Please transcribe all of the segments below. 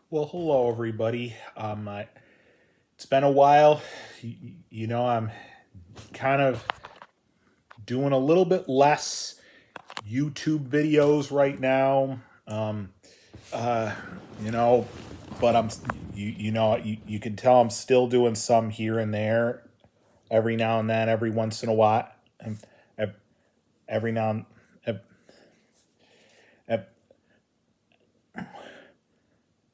Well, hello everybody. It's been a while. I'm kind of doing a little bit less YouTube videos right now. Um, uh, you know, but you can tell I'm still doing some here and there, every now and then, every once in a while, and every now and ev- ev-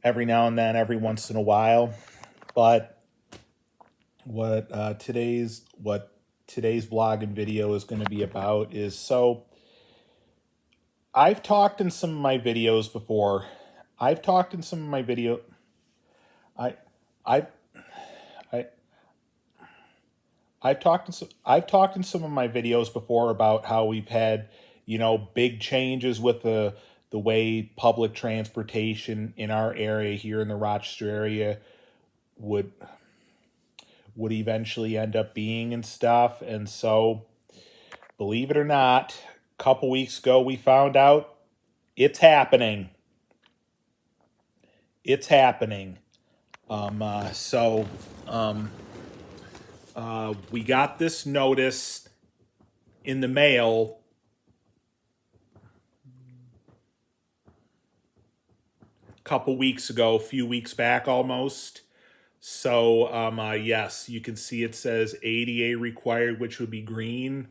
every now and then, every once in a while. But what today's vlog and video is going to be about is I've talked in some of my videos before. I've talked in some of my video. I I I I've talked in some of my videos before about how we've had big changes with the way public transportation in our area here in the Rochester area would would eventually end up being and stuff. And so, believe it or not, a couple weeks ago we found out it's happening. It's happening. So we got this notice in the mail a couple weeks ago, a few weeks back almost. So yes, you can see it says ADA required, which would be green.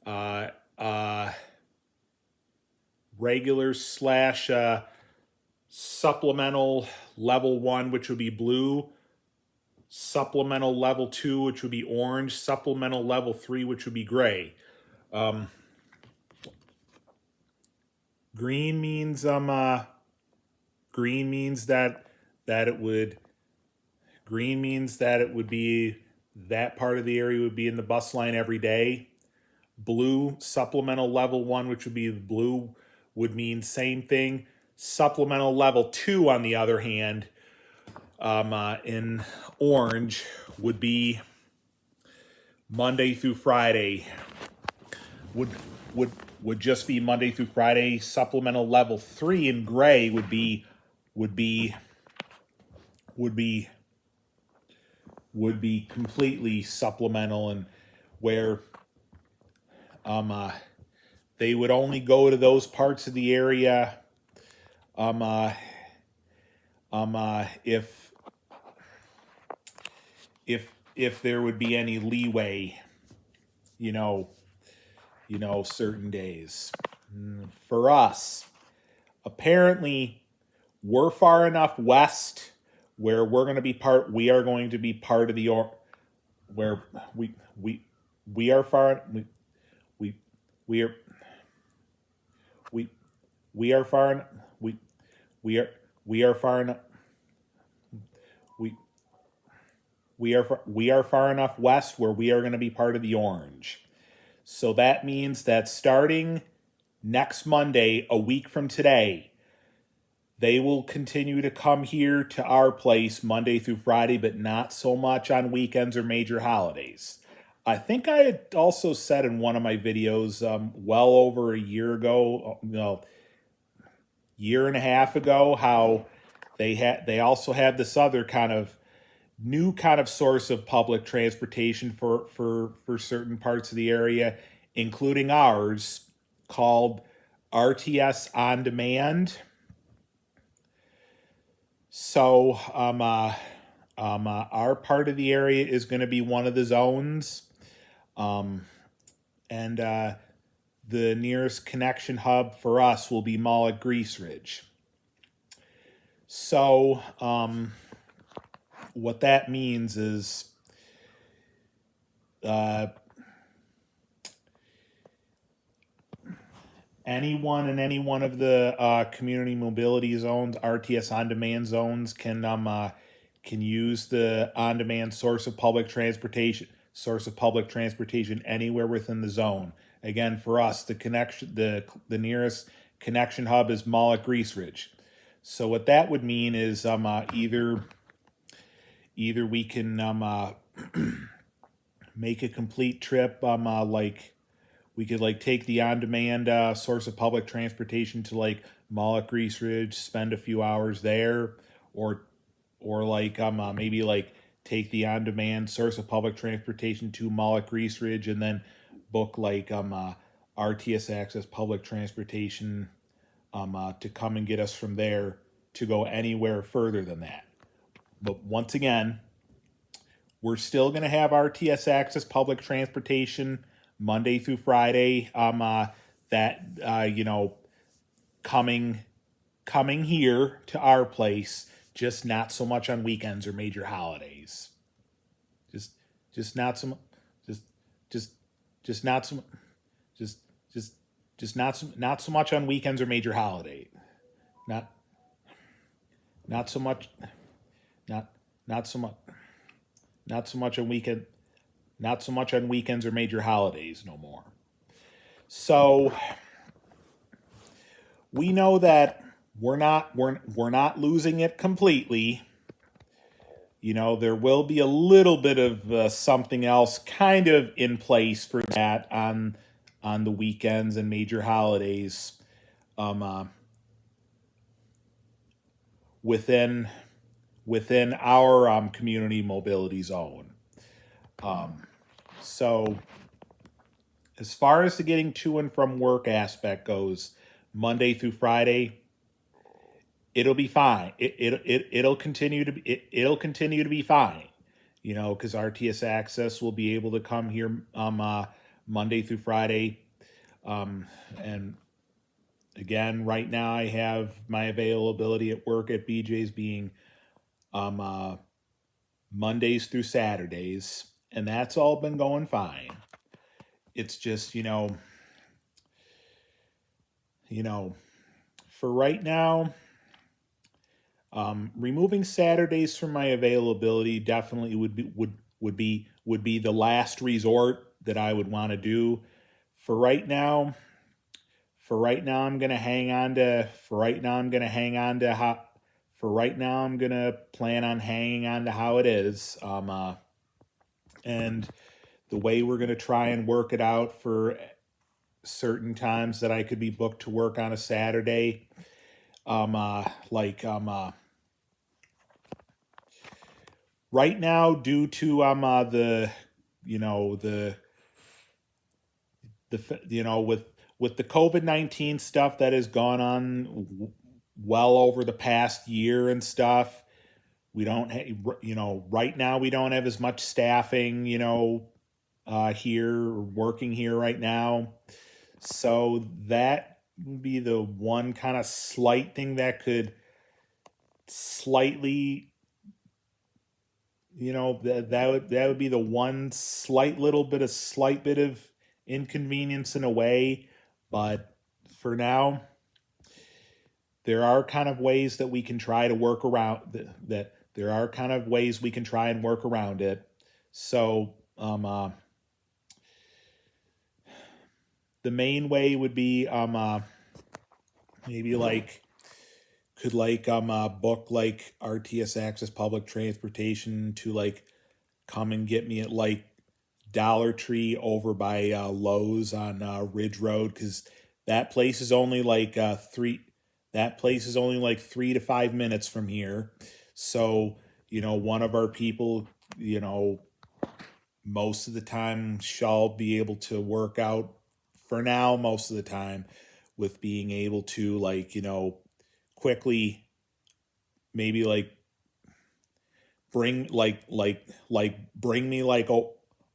Uh, uh, regular slash supplemental level one, which would be blue. Supplemental level two, which would be orange. Supplemental level three, which would be gray. Um, green means green means that it would green means that it would be that part of the area would be in the bus line every day. Blue, supplemental level one, which would be blue, would mean same thing. Supplemental level two, on the other hand, in orange, would be Monday through Friday. Would would would just be Monday through Friday. Supplemental level three in gray would be would be would be completely supplemental, and where um uh, they would only go to those parts of the area um uh, if if there would be any leeway, you know, certain days. For us, apparently we're far enough west where we are going to be part of the where we are far we we are we we are far we we are we are far enough we we are far enough west where we are going to be part of the orange. So that means that starting next Monday, a week from today, they will continue to come here to our place Monday through Friday, but not so much on weekends or major holidays. I think I had also said in one of my videos, well over a year ago, no, year and a half ago, how they also have this other kind of new kind of source of public transportation for certain parts of the area, including ours, called RTS on demand. So our part of the area is going to be one of the zones, um, and the nearest connection hub for us will be Moloch Grease Ridge. So what that means is uh, anyone in any one of the community mobility zones, RTS on demand zones, can use the on demand source of public transportation anywhere within the zone. Again, for us, the nearest connection hub is Moloch Grease Ridge. So what that would mean is either we can make a complete trip, like we could like take the on-demand source of public transportation to like Moloch Grease Ridge, spend a few hours there, or like maybe like take the on-demand source of public transportation to Moloch Reese Ridge and then book like RTS Access public transportation to come and get us from there to go anywhere further than that. But once again, we're still going to have RTS Access public transportation Monday through Friday. Coming here to our place, just not so much on weekends or major holidays. Just not so just just just not so just just not so much on weekends or major holiday. Not not so much not not so much not so much on weekend not so much on weekends or major holidays no more. So we know that we're not losing it completely. There will be a little bit of something else kind of in place for that on the weekends and major holidays, um, uh, within our community mobility zone. So as far as the getting to and from work aspect goes, Monday through Friday, it'll be fine. It'll continue to be fine. Because RTS Access will be able to come here Monday through Friday, and again, right now I have my availability at work at BJ's being Mondays through Saturdays, and that's all been going fine. It's just for right now. Removing Saturdays from my availability definitely would be the last resort that I would want to do. For right now, I'm gonna hang on to. For right now, I'm gonna hang on to how. For right now, I'm gonna plan on hanging on to how it is. And the way we're gonna try and work it out for certain times that I could be booked to work on a Saturday. Right now, due to the with the COVID-19 stuff that has gone on well over the past year and stuff, we don't right now we don't have as much staffing here working here right now, so that would be the one kind of slight thing that could slightly that would be the one slight bit of inconvenience in a way. But for now, there are kind of ways that we can try to work around that. There are kind of ways we can try and work around it. So the main way would be maybe like could book like RTS Access public transportation to like come and get me at like Dollar Tree over by Lowe's on Ridge Road, because that place is only like 3 to 5 minutes from here. So one of our people, most of the time shall be able to work out for now most of the time with being able to quickly maybe bring bring me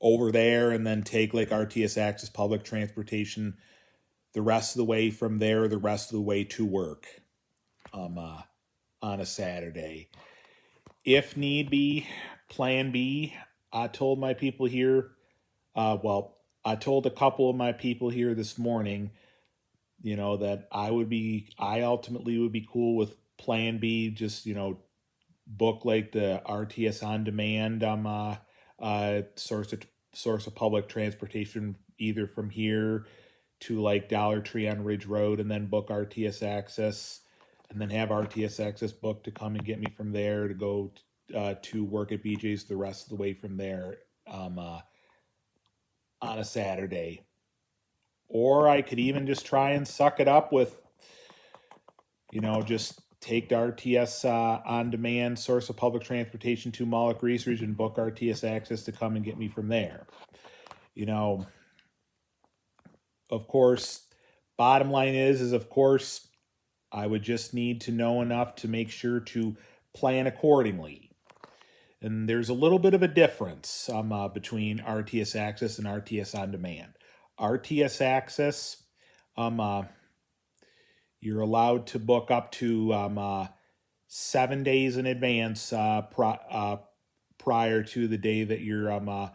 over there and then take like RTS Access public transportation the rest of the way from there, the rest of the way to work on a Saturday. If need be, plan B. I told my people here, I told a couple of my people here this morning, that I ultimately would be cool with plan B, just, book like the RTS on demand source of public transportation either from here to like Dollar Tree on Ridge Road, and then book RTS Access, and then have RTS Access booked to come and get me from there to go to work at BJ's the rest of the way from there on a Saturday. Or I could even just try and suck it up with, just take the RTS on demand source of public transportation to Moloch Research and book RTS access to come and get me from there. You know, of course, bottom line is of course, I would just need to know enough to make sure to plan accordingly. And there's a little bit of a difference between RTS access and RTS on demand. RTS access, you're allowed to book up to 7 days in advance prior to the day that you're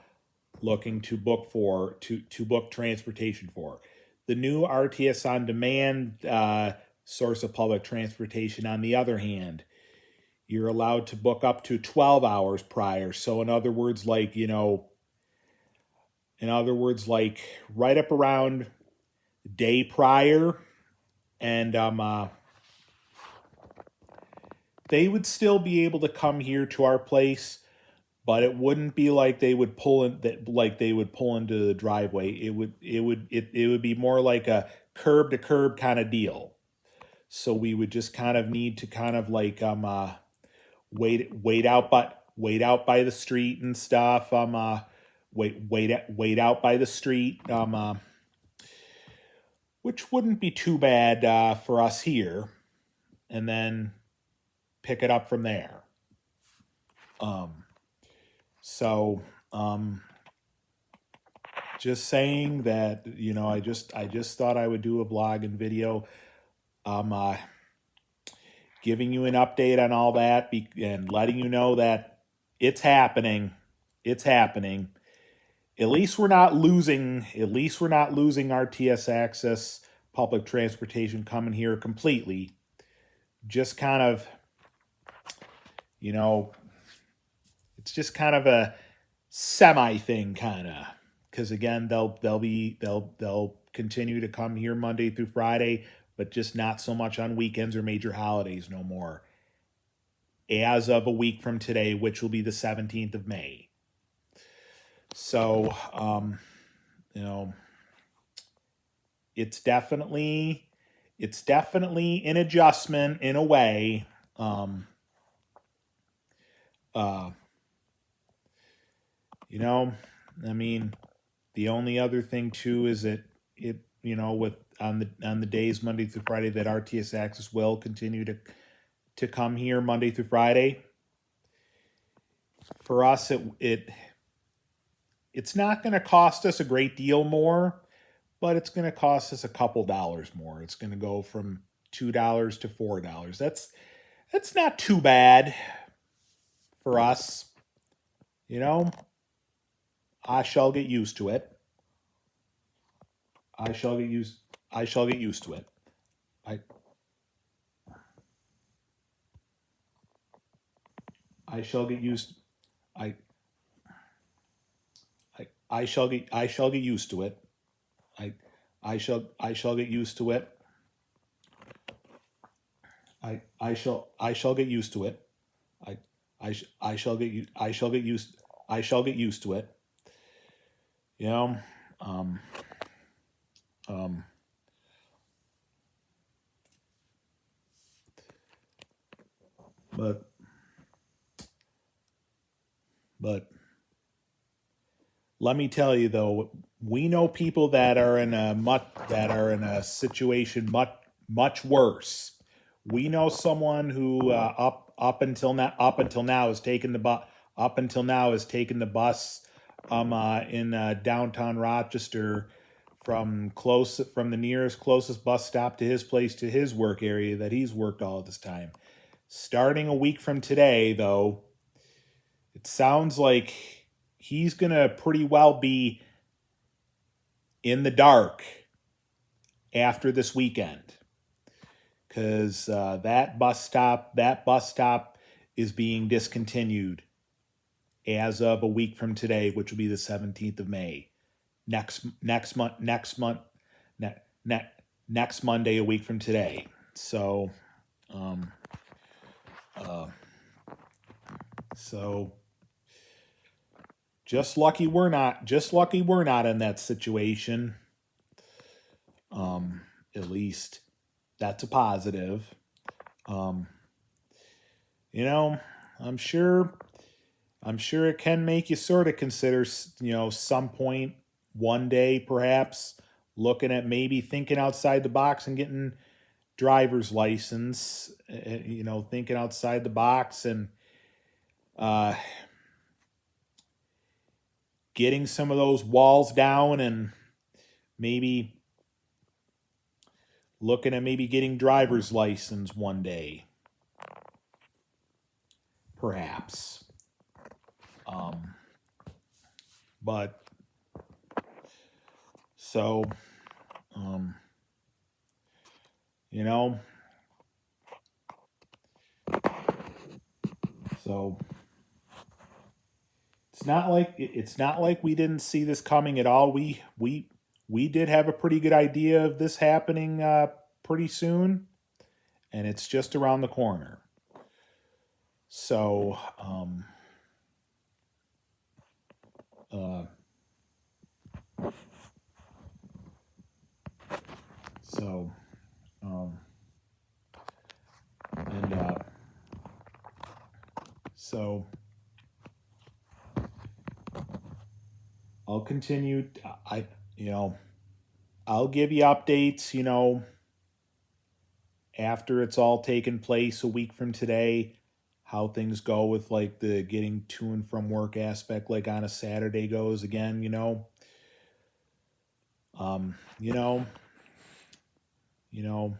looking to book for to book transportation for. The new RTS on demand source of public transportation, on the other hand, you're allowed to book up to 12 hours prior. So in other words, like right up around the day prior, and they would still be able to come here to our place, but it wouldn't be like they would pull into the driveway. It would be more like a curb to curb kind of deal. So we would just kind of need to kind of like wait out by the street and stuff. Wait out by the street. Which wouldn't be too bad for us here, and then pick it up from there. Just saying that, I just thought I would do a vlog and video, giving you an update on all that and letting you know that it's happening. It's happening. At least we're not losing RTS access, public transportation coming here completely. Just kind of, it's just kind of a semi thing, kind of, because again, they'll continue to come here Monday through Friday, but just not so much on weekends or major holidays no more. As of a week from today, which will be the 17th of May. So, it's definitely an adjustment in a way. The only other thing too is that on the days Monday through Friday that RTS access will continue to come here Monday through Friday. For us, it's not going to cost us a great deal more, but it's going to cost us a couple dollars more. It's going to go from $2 to $4. That's not too bad for us. I shall get used to it. I shall get used to it. I shall get used to it. I shall get used to it. I shall get used to it. I shall get used to it. But let me tell you though, we know people that are in a situation much worse. We know someone who up until now has taken the bus in downtown Rochester from the nearest closest bus stop to his place to his work area that he's worked all this time. Starting a week from today, though, it sounds like he's going to pretty well be in the dark after this weekend, because that bus stop is being discontinued as of a week from today, which will be the 17th of May. Next Monday, a week from today. So, just lucky we're not in that situation. At least that's a positive. you know, I'm sure it can make you sort of consider, some point one day perhaps looking at maybe thinking outside the box and getting driver's license, thinking outside the box and uh, getting some of those walls down and maybe looking at maybe getting driver's license one day, perhaps. Um, but so, um, you know, so it's not like we didn't see this coming at all. We did have a pretty good idea of this happening pretty soon, and it's just around the corner. So, uh, so, um, and so I'll continue. I, you know, I'll give you updates. After it's all taken place a week from today, how things go with like the getting to and from work aspect, like on a Saturday goes again. Um, you know, you know,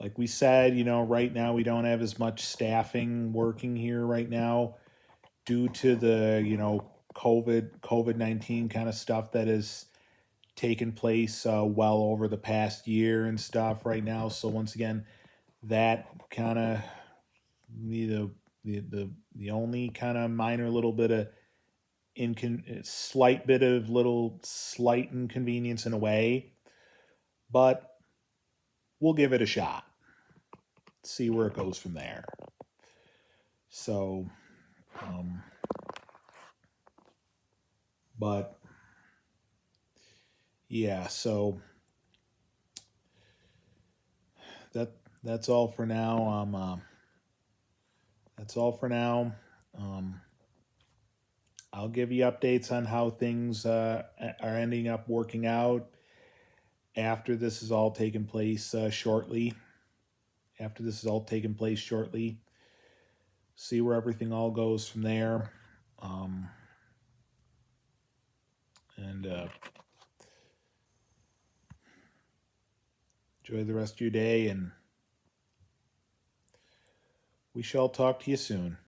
like we said, right now we don't have as much staffing working here right now due to the COVID-19 kind of stuff that has taken place well over the past year and stuff right now. So once again, that kind of the the only kind of minor little bit of slight bit of little slight inconvenience in a way, but we'll give it a shot. See where it goes from there. So, um, but yeah, so that that's all for now. That's all for now. Um, I'll give you updates on how things are ending up working out after this is all taken place shortly. After this is all taken place shortly, see where everything all goes from there. Um, and enjoy the rest of your day, and we shall talk to you soon.